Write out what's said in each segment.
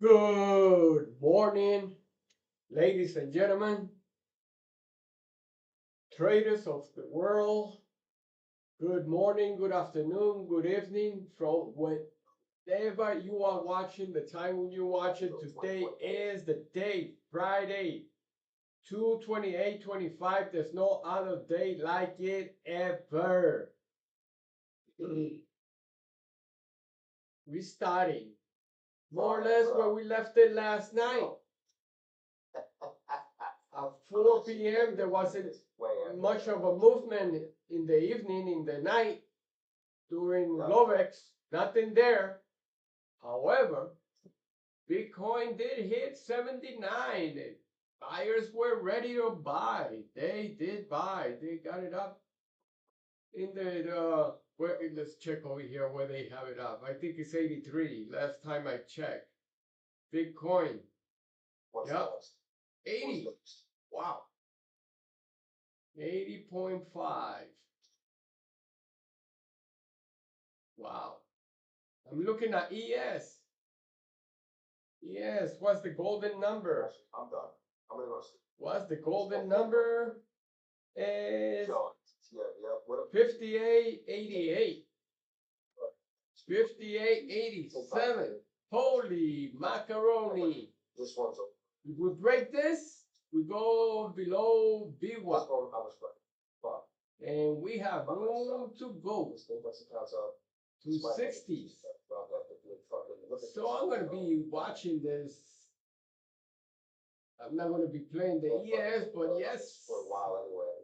Good morning, ladies and gentlemen, traders of the world. Good morning, good afternoon, good evening from whenever you are watching, the time when you watch it. Today is the date, Friday, 2/28/25. There's no other day like it ever. We starting more or less where we left it last night. At 4 p.m. there wasn't much of a movement in the evening, in the night, during Globex, nothing there. However, Bitcoin did hit 79. Buyers were ready to buy. They did buy. They got it up in the let's check over here where they have it up. I think it's 83. Last time I checked. Bitcoin. Yep. 80. Wow. 80.5. Wow. I'm looking at ES. ES, what's the golden number? I'm done. I'm gonna go sleep. What's the golden number? Is What 5888. 5887. Holy macaroni. This one's over. If we break this, we go below This B1. one I was right. And we have room to go This thing must have passed out. to 60s. So I'm going to be watching this. I'm not going to be playing the ES, but yes, For a while anyway.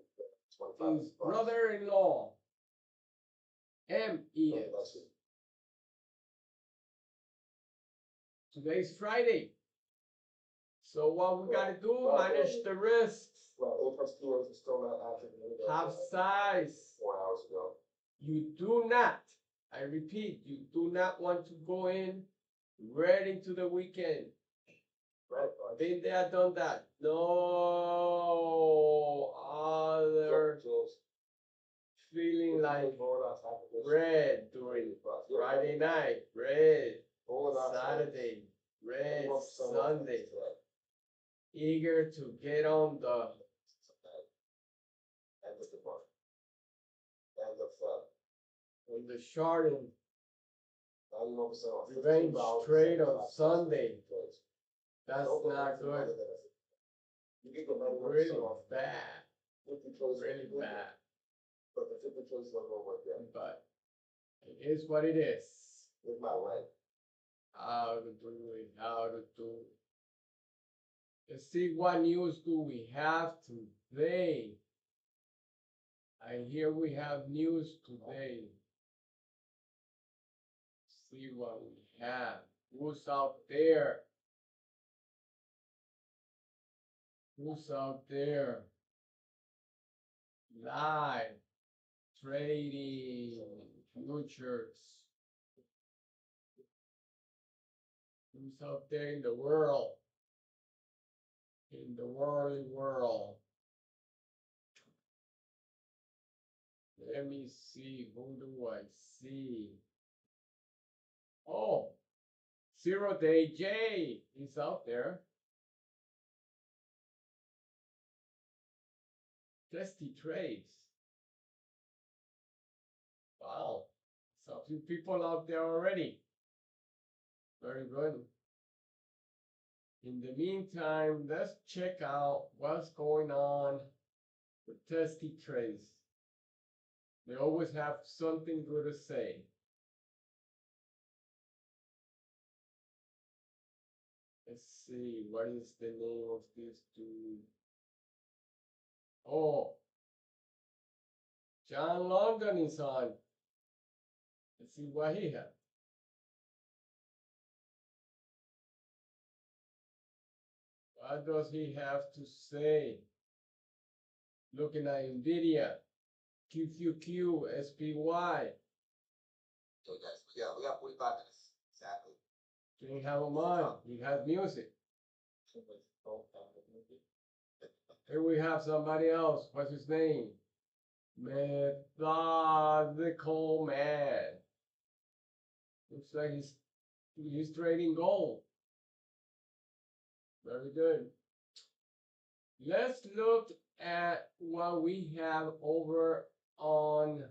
his brother-in-law, MES. Today's Friday. So what we got to do, manage the risks. Well, Apex POs are still not active. Have size. 4 hours ago. You do not, I repeat, you do not want to go in right into the weekend. Right. Been there, done that. No other feeling like red during Friday night, red Saturday, red Sunday. Eager to get on the shorting revenge trade on Sunday. That's not good. Really bad. Really bad. But it is what it is. With my leg. How to do it, how to do it. Let's see what news do we have today. I hear we have news today. See what we have. Who's out there? Who's out there? Live trading futures. Who's out there in the world? In the world. Let me see. Who do I see? Oh, 0-day J is out there. Testy trades. Wow. So a few people out there already. Very good. In the meantime, let's check out what's going on with Testy trades. They always have something good to say. Let's see, what is the name of this dude? Oh, John London is on. Let's see what he has. What does he have to say? Looking at NVIDIA, QQQ, SPY. So guys, we got 45 minutes. Exactly. Didn't have him on. He has music. Here we have somebody else. What's his name? Methodical Man. Looks like he's trading gold. Very good. Let's look at what we have over on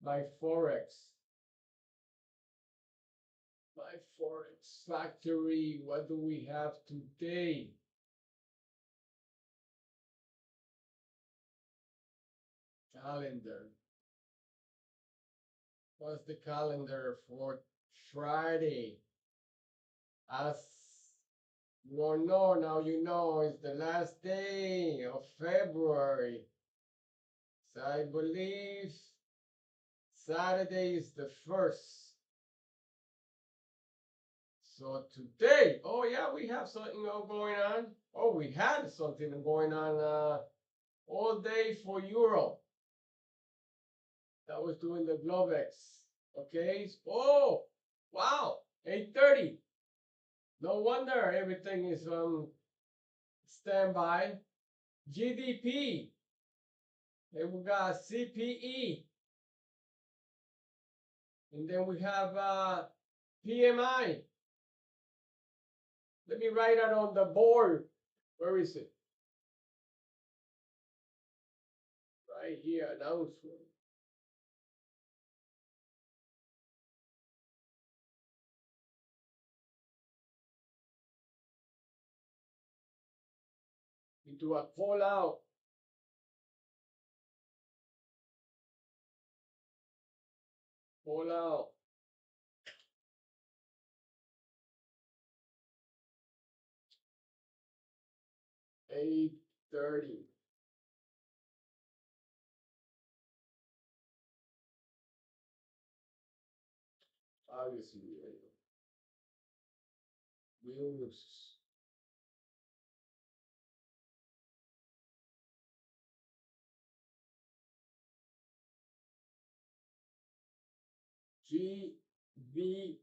my Forex. My Forex factory, what do we have today? Calendar. What's the calendar for Friday? As you all know, now you know it's the last day of February. So I believe Saturday is the 1st. So today, oh yeah, we have something going on. Oh, we had something going on all day for Europe. That was doing the Globex. Okay. Oh, wow. 8:30. No wonder everything is on standby. GDP. And we got CPE. And then we have PMI. Let me write it on the board. Where is it? Right here, announcement. We do a call out. Call out. 8:30. Obviously, Wills. GVP.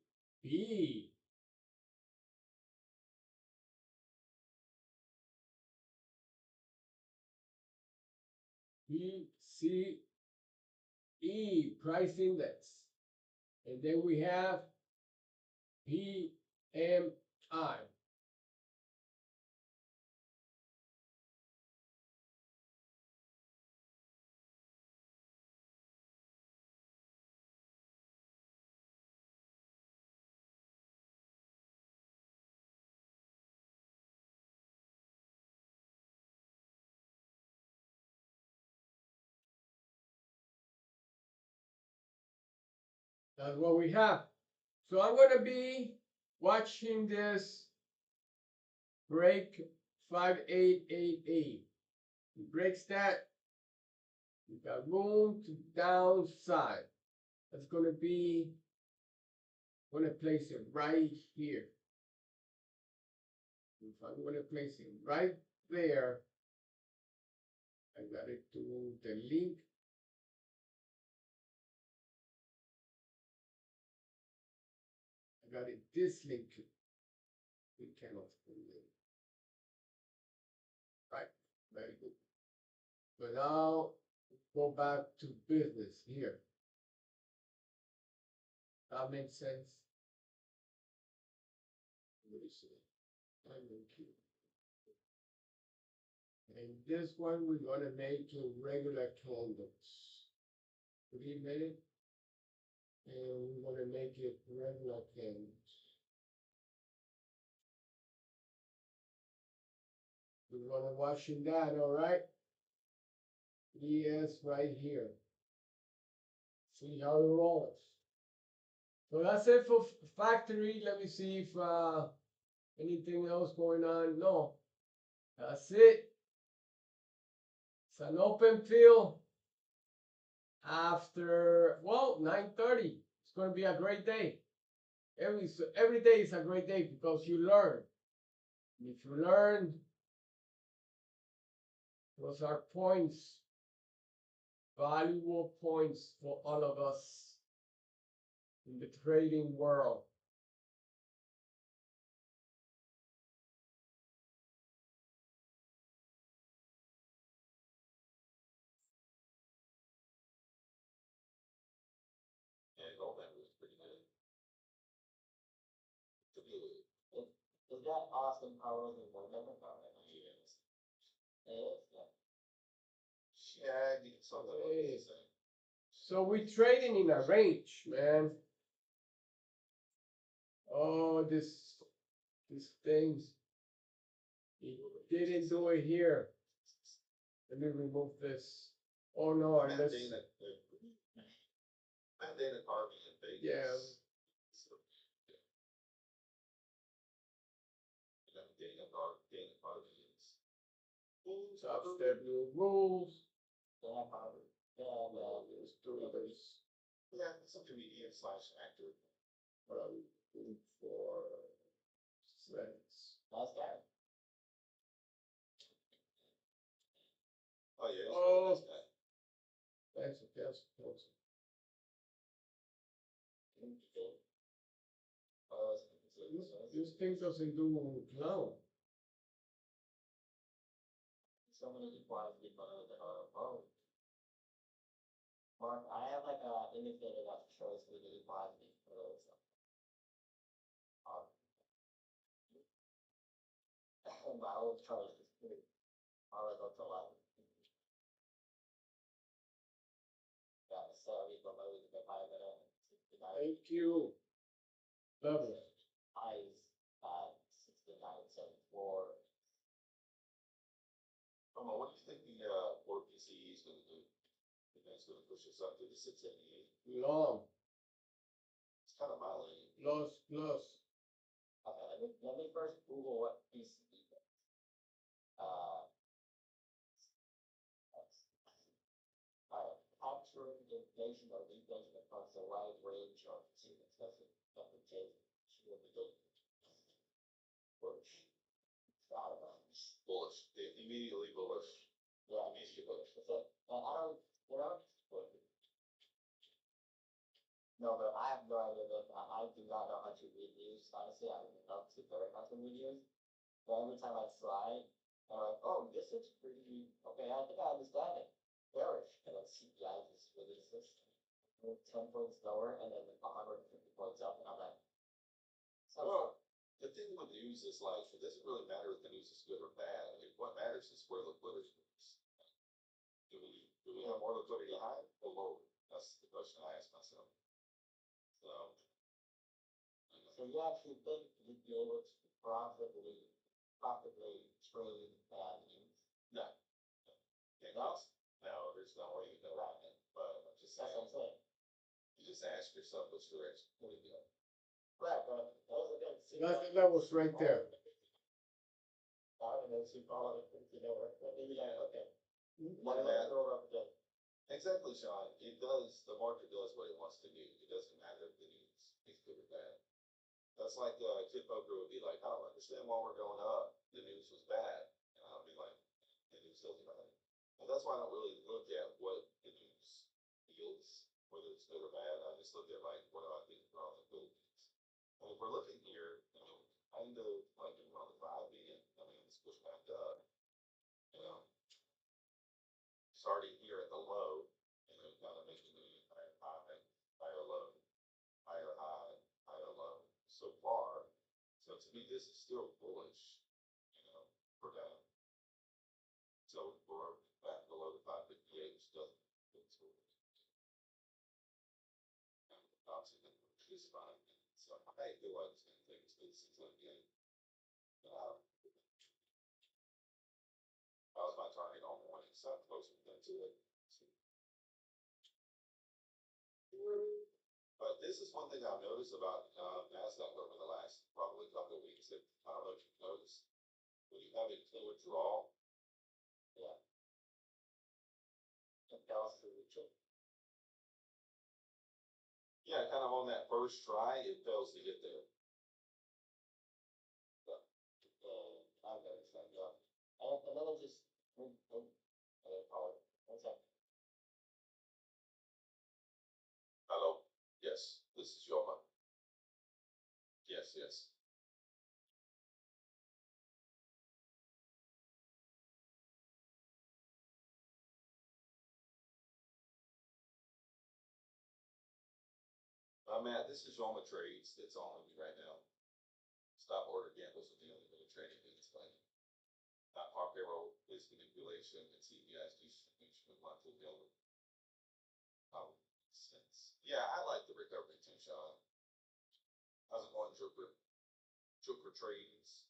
PCE, price index. And then we have PMI. That's what we have. So I'm going to be watching this break 5888. It breaks that. We got room to downside. That's going to be, I'm going to place it right here. If I'm going to place it right there, I got it to the link. I got it this link. We cannot link. Right, very good. But now go back to business here. That makes sense. Let me see. And this one we're gonna make to regular candles. 3 minutes. And we're gonna make it regular candles. We're gonna washing that, all right? Yes, right here. See how it rolls. So that's it for factory. Let me see if anything else going on. No, that's it. It's an open field after, well, 9:30. It's going to be a great day. Every day is a great day because you learn. And if you learn, those are points, valuable points for all of us in the trading world. Yeah, all that was pretty good. that Austin Powers and Movement? Yes. Yeah. Shaggy, something like Hey. that. So we trading in a range, man. Oh, this things. He didn't do it here. Let me remove this. Oh no, I Matt missed. Dana Carvey in Vegas. Yeah. So, Dana Carvey is. Top step new rules. Yeah, Powers. Yeah, man. Let's do this. Yeah, it's a comedian slash actor. What are we looking for? Settings. Nice guy. Oh yeah, he's Oh. a nice guy. Thanks for guessing. This thing doesn't do clown. So many equalize people that are opposed. Mark, I have like a indicator that shows me the equality for those. My old chart is pretty. All right, that's 11. Yeah, so we go below the 5 minute. Thank you. Level. Highs at 69.74. Come on, what do you think the work PCE is going to do? You think it's going to push us up to the 688? Long. It's kind of mild. Plus. Okay, let me first Google what PCE is. Alright, capturing inflation or deflation across a wide range of especially Bush. I don't know. Bullish. Immediately bullish. Yeah, Immediately bullish. that's it. And I don't, no, but I have no idea that I do not know how to read news. Honestly, I don't know to very much to read news. But every time I try, I'm like, oh, this is pretty okay. I think I understand it. Bearish, and then CPI just releases 10 points lower, and then 150 points up, and I'm like, Well, the thing with news is like, it doesn't really matter if the news is good or bad. Like, what matters is where liquidity is. Do we have more liquidity high or low? That's the question I ask myself. so you actually think you'd be able to profitably trade bad news? No. No, there's no way you know that. But I'm just That's what I'm saying, saying. you just ask yourself which direction will you go. Right, but those are good. That was right there. And then she followed it, you know, okay. Look at that. Exactly, Sean. It does, the market does what it wants to do. It doesn't matter if the news is good or bad. That's like Kid Poker would be like, I don't understand why we're going up. The news was bad. And I'll be like, the news doesn't matter. And that's why I don't really look at what the news feels, whether it's good or bad. I just look at like, what do I think are all the good things? And if we're looking here, kind of like around the 5 million, it's pushed back up. Starting here at the low, kind of making the higher high, higher low, higher high, higher low so far. So to me, this is still bullish, for down. So we're back below the 558, which doesn't look too obviously is fine. So I feel like it's going to take us to the 698. That was my target all morning, so I'm closer to it. But this is one thing I've noticed about NASDAQ over the last probably couple of weeks. That I don't know if you've noticed, when you have a fluid draw, Yeah. It fails to reach it. yeah, kind of on that first try, it fails to get there. I've noticed that, yeah. And then it just, one second. Hello? Yes, this is your mic. Yes. Matt, this is Yoma Trades that's on with me right now. stop order gambles with the only way of trading is like not farm payroll is manipulation and CPI's distribution of monthly bill. Sense. Yeah, I like the recovery too, Sean. I was going Joker trades.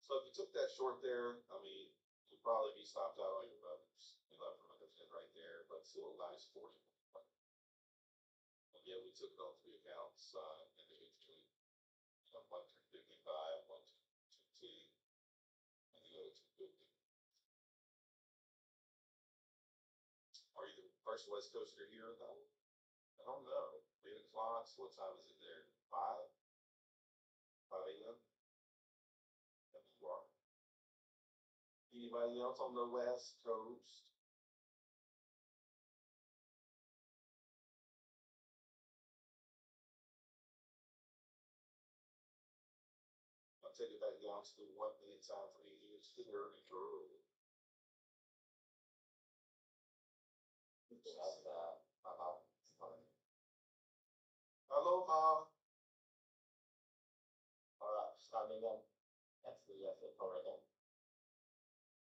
So if you took that short there, I mean, you'd probably be stopped out on your brothers. You left from right there, but still a nice 40. But yeah, we took it on 3 accounts individually. One 355, one 2T, and the other 250. Are you the first West Coaster here though? I don't know. 8 o'clock. What time is it there? 5? 5 a.m. You are. Anybody else on the West Coast? I'll take it back down to the 1 minute time for me to use the word girl. Hello, Mom. Alright, starting again. That's the power again.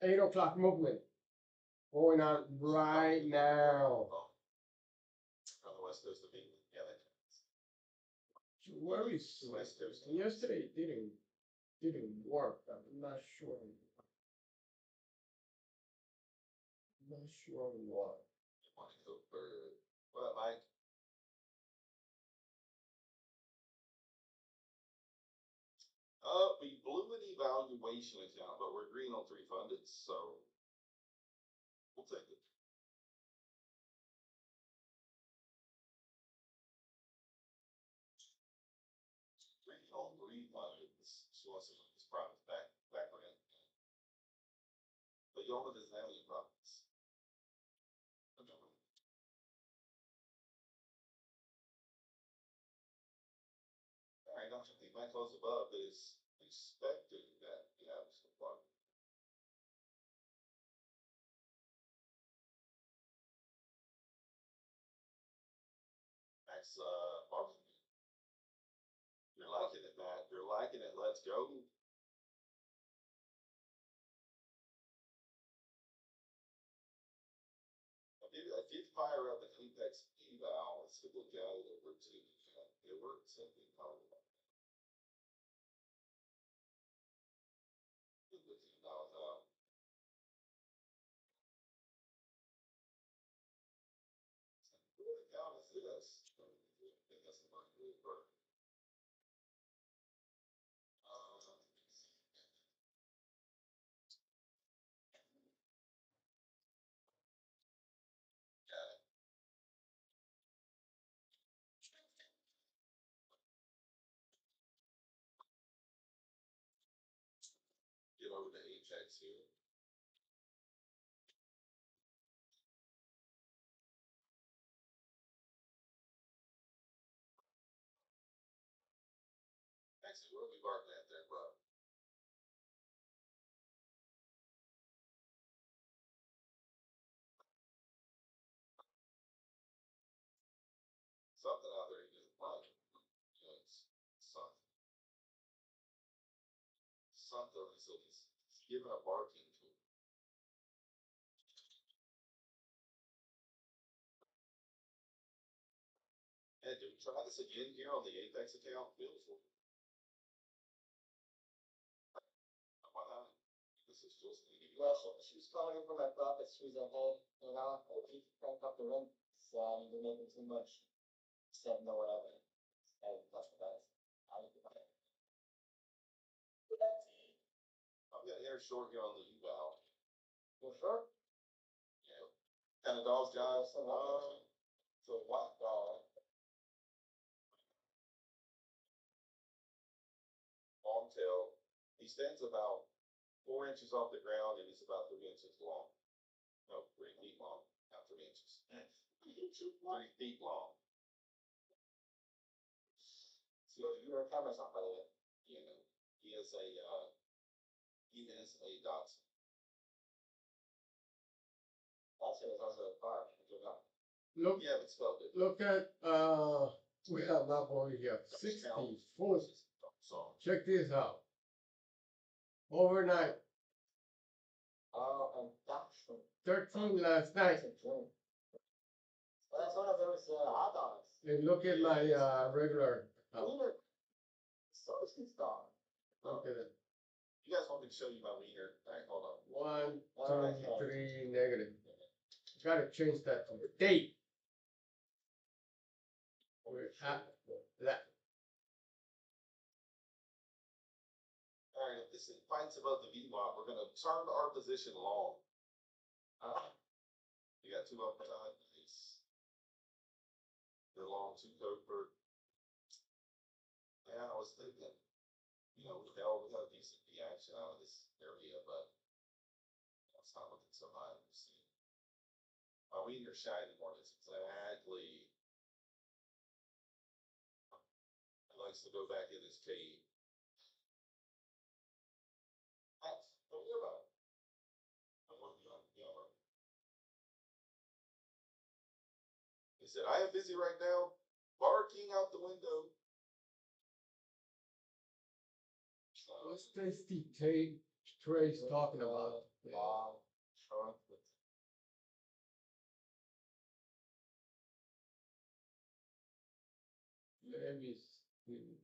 8 o'clock movement going on right now. On the West Coast of England. Yeah, that Where is West Coast. yesterday? It didn't work. I'm not sure. Not sure why. Want to go for what, Mike? We blew an evaluation account, but we're green on 3 funded, so we'll take it. Green on 3 funded. Show us some of these profits background. But Yoma doesn't have any profits. Alright, don't you think my close above is expecting that we have some profit? That's marketing. You're liking it, Matt. You're liking it. Let's go. I did fire up an Apex eval. Let's look at it over to it works. Something called what account is this? I think that's the market report. Get over to Apex here. Actually, where are we barking at there, bro? Something out there you didn't like. It's something. Something. So he's giving a barking to him. Hey, do we try this again here on the Apex account? Beautiful. Why not? This is just Well, she's calling for my profits. She's like, hey, you know, if you crank up the rent, so you're making too much. Said no, whatever. And that's the best. I need to buy it. I'm gonna air short here on the eval. For sure. Yeah. Kind of dogs, guys. So what dog? Long tail. He stands about 4 inches off the ground and he's about 3 inches long. No, 3 feet long, not 3 inches. 3 feet long. So your camera's on, by the way. You know, he is a Dotson. That's it. It's also a car. You know? Look, Yeah, but spelled it. look at we have now over here 64 So, check this out. Overnight, Oh, and that's 13 last night. a drink. Well, that's one of those hot dogs. And look at my regular. Wiener sausage dog. Look at it. you guys want me to show you my wiener? Alright, hold on. 1, 2, 3, negative. Gotta change that to the date. We're at that. Alright, if this fights above the V-block, we're gonna turn our position long. You got 2 up time, nice. They're long 2 covert. Yeah, I was thinking, we held a decent reaction out of this area, but it's not looking so high. We'll see. My wiener shiny one is exactly. He likes to go back in his cave. Don't worry about it. I'm working on the camera. He said, I am busy right now, barking out the window. What's Tasty Trey's talking about? Long, short, with Let me see.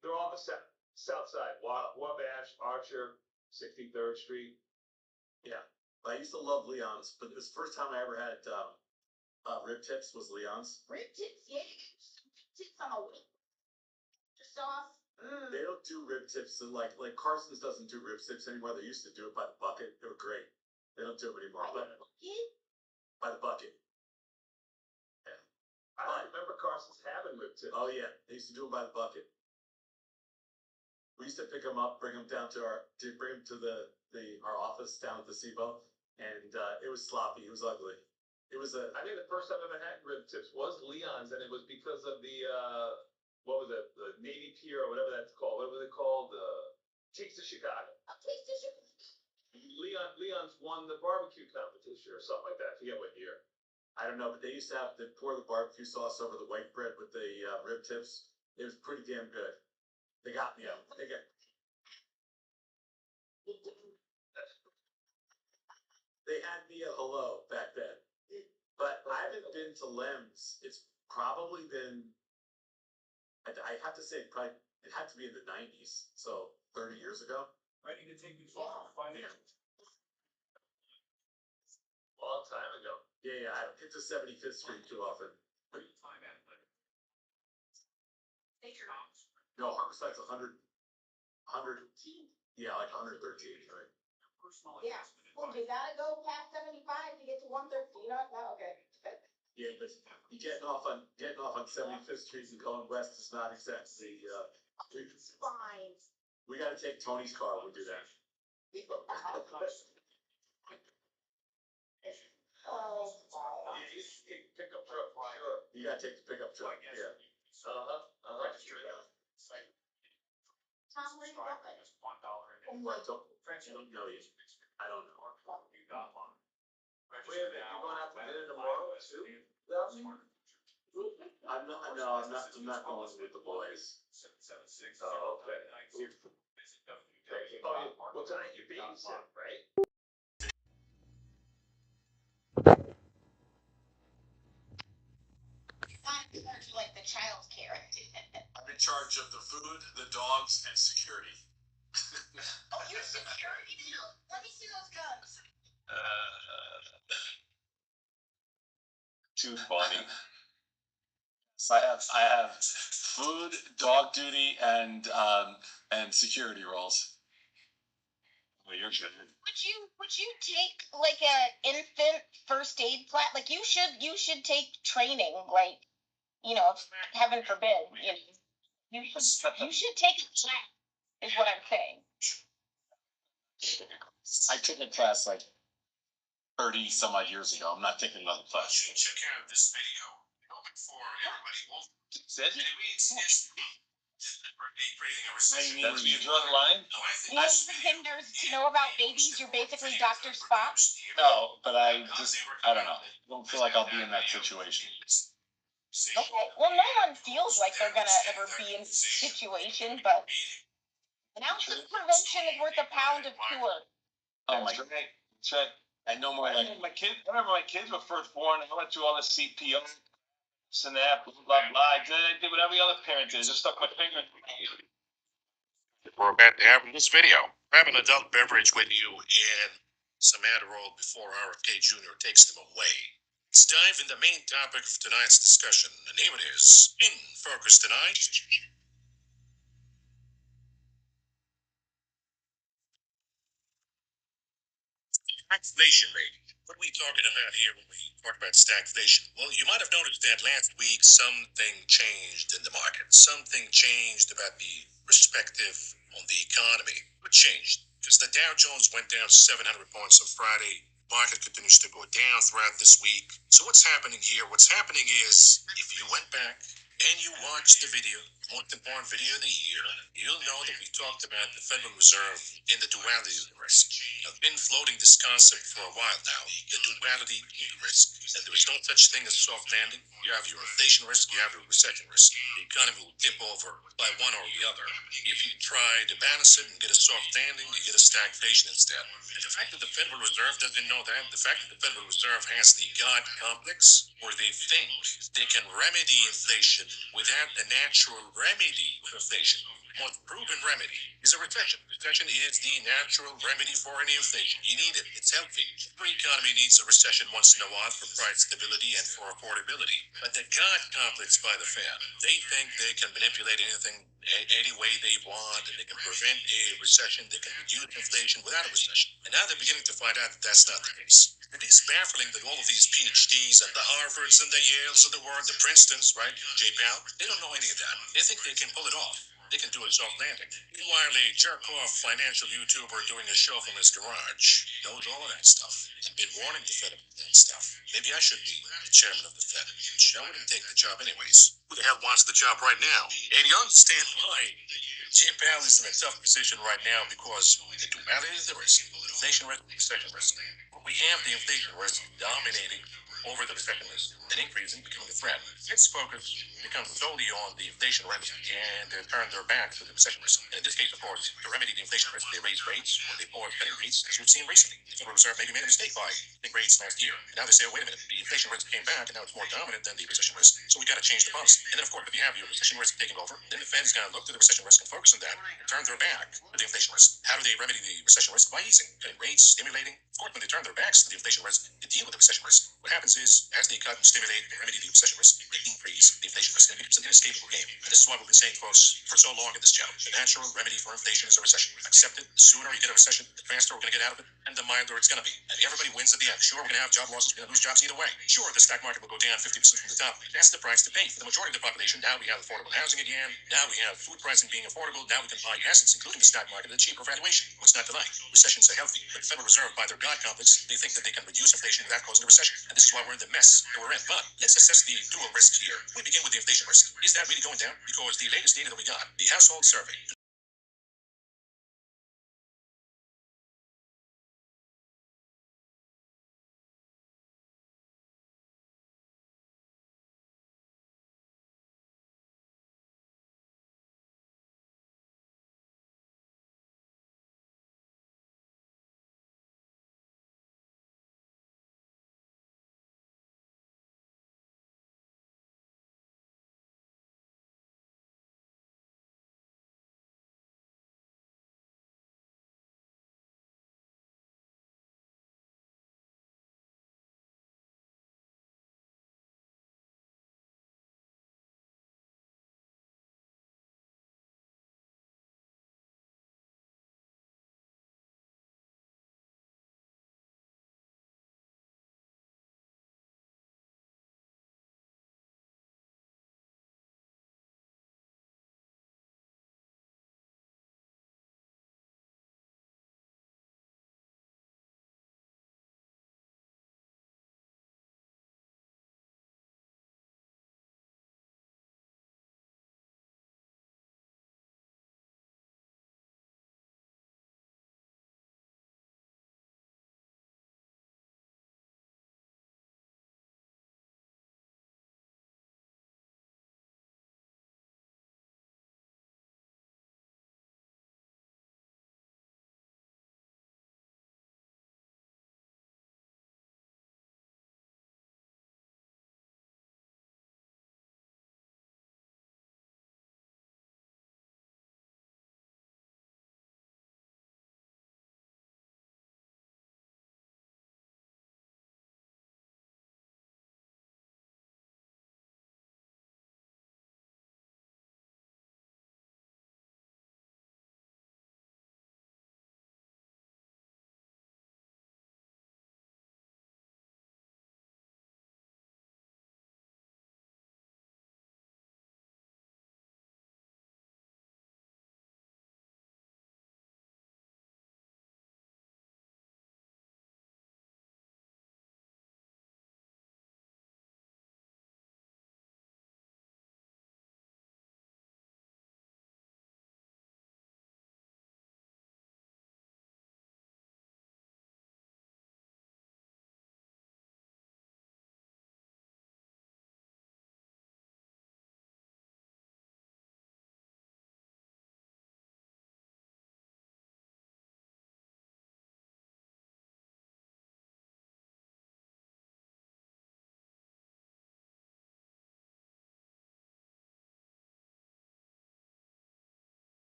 They're on the south side, Wabash, Archer, 63rd Street. Yeah, I used to love Leon's, but this first time I ever had rib tips was Leon's. Rib tips, yeah. Tips on a wing. The sauce. They don't do rib tips, so like Carson's doesn't do rib tips anymore. They used to do it by the bucket. They were great. They don't do them anymore. By the bucket? By the bucket. Yeah. I don't remember Carson's having rib tips. Oh yeah, they used to do them by the bucket. We used to pick them up, bring them down to our office down at the SIBO, and it was sloppy. It was ugly. It was a. I think the first time I ever had rib tips was Leon's, and it was because of the what was it, the Navy Pier or whatever that's called. What was it called? Taste of Chicago. A taste of sugar. Leon's won the barbecue competition or something like that. I forget what year. I don't know, but they used to have to pour the barbecue sauce over the white bread with the rib tips. It was pretty damn good. They got me out. They had me at hello back then. But I haven't been to Lem's. It's probably been, I have to say, probably, it had to be in the 90s. So 30 years ago. Ready to take these off finance. Long time ago. Yeah, I don't get to 75th Street too often. Time at it. Nature. No, Harborside's 100, yeah, like 113, right? Yeah. Well, you gotta go past 75 to get to 113. You know what? No, okay. Yeah, but getting off on 75th Street and going west is not exactly, Fine. we gotta take Tony's car when we do that. Oh, Yeah, you should take a pickup truck for sure. You gotta take the pickup truck, yeah. Tom, where you going? I don't know you. I don't know. Wait a minute, you're going out for dinner tomorrow too? I'm not going with the boys. Oh, okay. Well, tonight you babysit, right? Not in charge of, like the child care. I'm in charge of the food, the dogs, and security. Oh, you're security too? Let me see those guns. Too funny. So I have food, dog duty, and security roles. Well, you're good. Would you take like a infant first aid class? Like you should take training, like, you know, heaven forbid, you should take a class, is what I'm saying. I took a class like 30 some odd years ago. I'm not taking another class. Check out this video. Open for everybody. Says it? It means it's creating a recession. That's where you draw the line? Well, pretenders to know about babies, you're basically Dr. Spock. No, but I don't know. I don't feel like I'll be in that situation. Okay, well, no one feels like they're gonna ever be in a situation, but an ounce of prevention is worth a pound of cure. Oh my god. That's right. I know more like I remember my kids were first born, I went through all the CPR, and that, blah, blah, blah. I did what every other parent did, just stuck my finger in. We're about to have in this video. Grab an adult beverage with you and some Adderall before RFK Jr. takes them away. Let's dive into the main topic of tonight's discussion. The name it is In Focus Tonight. Stagflation rate. What are we talking about here when we talk about stagflation? Well, you might have noticed that last week something changed in the market. Something changed about the perspective on the economy. What changed? Because the Dow Jones went down 700 points on Friday. Market continues to go down throughout this week. So what's happening here? What's happening is, if you went back and you watched the video, most important video of the year, you'll know that we talked about the Federal Reserve and the duality of the risk. I've been floating this concept for a while now, the duality of the risk. That there is no such thing as a soft landing. You have your inflation risk, you have your recession risk. The economy will tip over by one or the other. If you try to balance it and get a soft landing, you get a stagflation instead. And the fact that the Federal Reserve doesn't know that, the fact that the Federal Reserve has the God complex, where they think they can remedy inflation without the natural remedy of inflation. Most proven remedy is a recession. Recession is the natural remedy for any inflation. You need it. It's healthy. Every economy needs a recession once in a while for price stability and for affordability. But the God complex by the Fed, they think they can manipulate anything any way they want, and they can prevent a recession. They can reduce inflation without a recession. And now they're beginning to find out that that's not the case. It is baffling that all of these PhDs and the Harvards and the Yales of the world, the Princetons, right, J. Powell, they don't know any of that. They think they can pull it off. They can do a soft landing. Meanwhile, a jerk-off financial YouTuber doing a show from his garage knows all of that stuff. I've been warning the Fed about that stuff. Maybe I should be the chairman of the Fed. I wouldn't take the job anyways. Who the hell wants the job right now? And you understand why. Jim Powell is in a tough position right now because the duality of the risk, inflation risk, recession risk. We have the inflation risk dominating over the recession risk, and increasing, becoming a threat. Its focus becomes solely on the inflation risk, and they turn their back to the recession risk. And in this case, of course, to remedy the inflation risk, they raise rates, or they pause cutting rates, as we've seen recently. The Federal Reserve maybe made a mistake by cutting rates last year. And now they say, oh, wait a minute, the inflation risk came back, and now it's more dominant than the recession risk, so we got to change the policy. And then, of course, if you have your recession risk taking over, then the Fed is going to look to the recession risk and focus on that, and turn their back to the inflation risk. How do they remedy the recession risk? By easing, cutting rates, stimulating. Of course, when they turn their backs to the inflation risk, to deal with the recession risk, what happens is, as they cut and stimulate and remedy the recession risk, they increase the inflation risk, and it becomes an inescapable game. And this is why we've been saying, folks, for so long in this channel, the natural remedy for inflation is a recession. Accept it. The sooner you get a recession, the faster we're going to get out of it, and the milder it's going to be. And everybody wins at the end. Sure, we're going to have job losses, we're going to lose jobs either way. Sure, the stock market will go down 50% from the top. That's the price to pay for the majority of the population. Now we have affordable housing again. Now we have food pricing being affordable. Now we can buy assets, including the stock market, at a cheaper valuation. What's not denying? Recessions are healthy. But the Federal Reserve, by their God complex, they think that they can reduce inflation without causing a recession. And this is why we're in the mess that we're in. But let's assess the dual risk here. We begin with the inflation risk. Is that really going down? Because the latest data that we got, the household survey,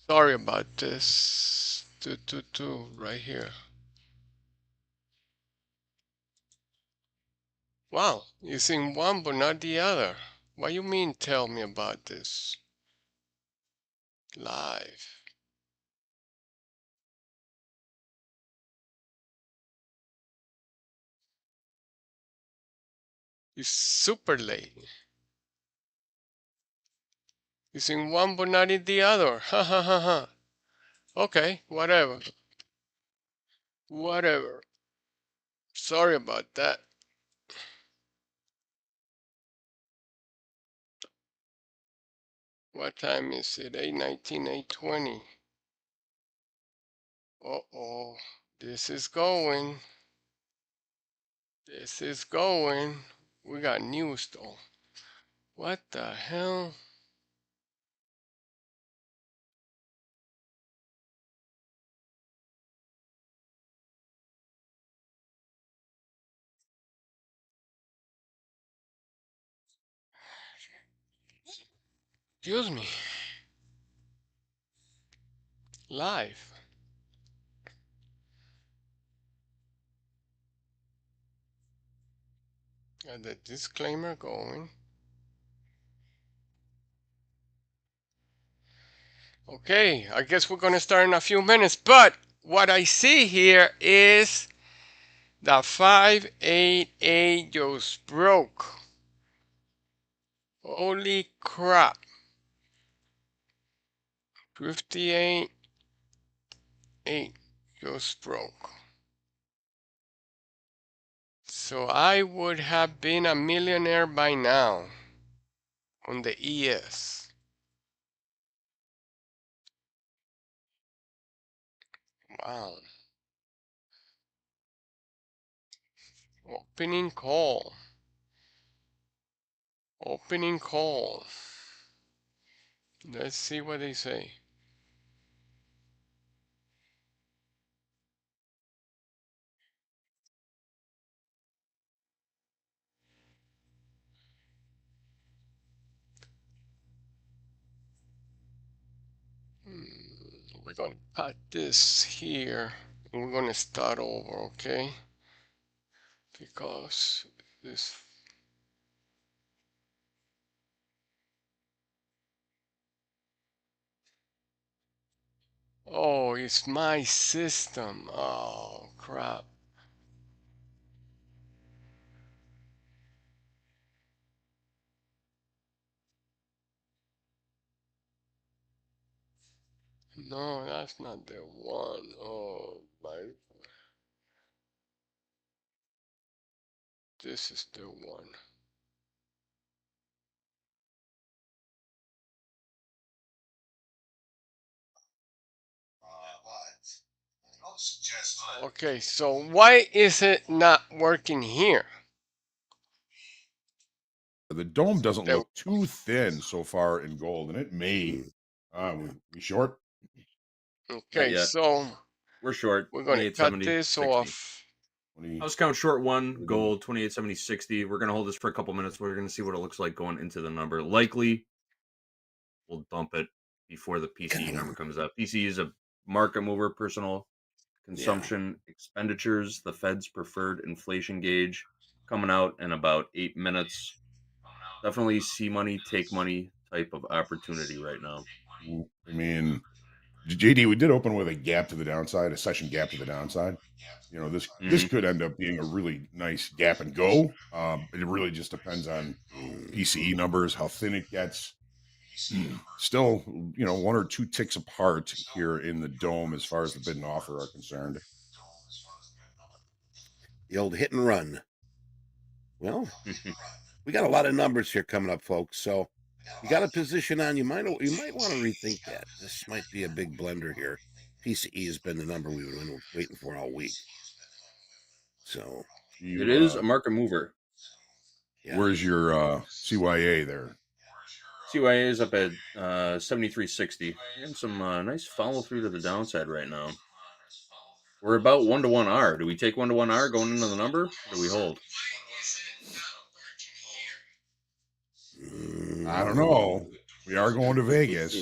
Sorry about this. 222 right here. Wow, you're seeing one but not the other. What you mean tell me about this? Live. You're super late. You're seeing one but not in the other. Ha ha ha ha. Okay, whatever. Whatever. Sorry about that. What time is it? 8:19, 8:20. Uh-oh. This is going. This is going. We got news though. What the hell? Excuse me. Live. Got the disclaimer going. Okay, I guess we're gonna start in a few minutes, but what I see here is the 588 just broke. Holy crap. 58.8 just broke. So I would have been a millionaire by now on the ES. Wow. Opening call. Opening call. Let's see what they say. We're going to cut this here and we're going to start over, okay? Because this. Oh, it's my system. Oh, crap. No, that's not the one. Oh, my. This is the one. Okay, so why is it not working here? The dome doesn't look too thin so far in gold, and it may. We short. Okay, so we're short. We're going to cut this 60. off. I was counting short one, gold, 28.70.60. We're going to hold this for a couple minutes. We're going to see what it looks like going into the number. Likely, we'll dump it before the PCE number comes out. PCE is a market mover, personal consumption expenditures, the Fed's preferred inflation gauge, coming out in about 8 minutes. Definitely see money, take money type of opportunity right now. I mean, JD, we did open with a gap to the downside, a session gap to the downside. You know, this could end up being a really nice gap and go. It really just depends on PCE numbers, how thin it gets. Still, you know, 1 or 2 ticks apart here in the dome as far as the bid and offer are concerned. The old hit and run. Well, we got a lot of numbers here coming up, folks. So you got a position on. You might want to rethink that. This might be a big blender here. PCE has been the number we've been waiting for all week. So it is a market mover. Yeah. Where's your CYA there? CYA is up at 73.60. Getting some nice follow through to the downside right now. We're about 1-to-1 R. Do we take 1-to-1 R going into the number? Or do we hold? I don't know. We are going to Vegas.